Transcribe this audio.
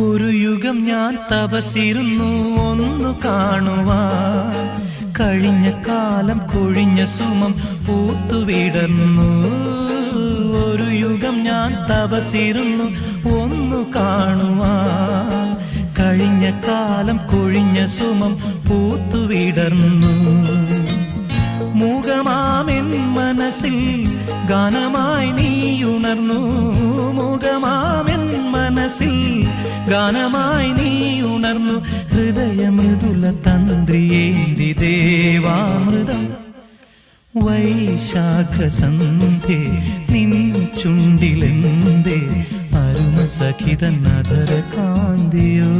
ഒരു യുഗം ഞാൻ തപസിരുന്നു ഒന്നു കാണുവാൻ, കഴിഞ്ഞ കാലം കൊഴിഞ്ഞ സുമം പൂത്തുവിടർന്നു. ഒരു യുഗം ഞാൻ തപസിരുന്നു ഒന്നു കാണുവാൻ, കഴിഞ്ഞ കാലം കൊഴിഞ്ഞ സുമം പൂത്തുവിടർന്നു. മൂകമാമെൻ മനസ്സിൽ ഗാനമായി നീയുണർന്നു. മൂകമാമെൻ മനസ്സിൽ ഗാനമായി നീയുണർന്നു. ഹൃദയമൃദുല തന്ത്രിയേന്തി ദേവാമൃതം വൈശാഖ സന്ധ്യേ നിൻ ചുണ്ടിലെന്തേ അരുമ സഖിതൻ അധര കാന്തിയോ.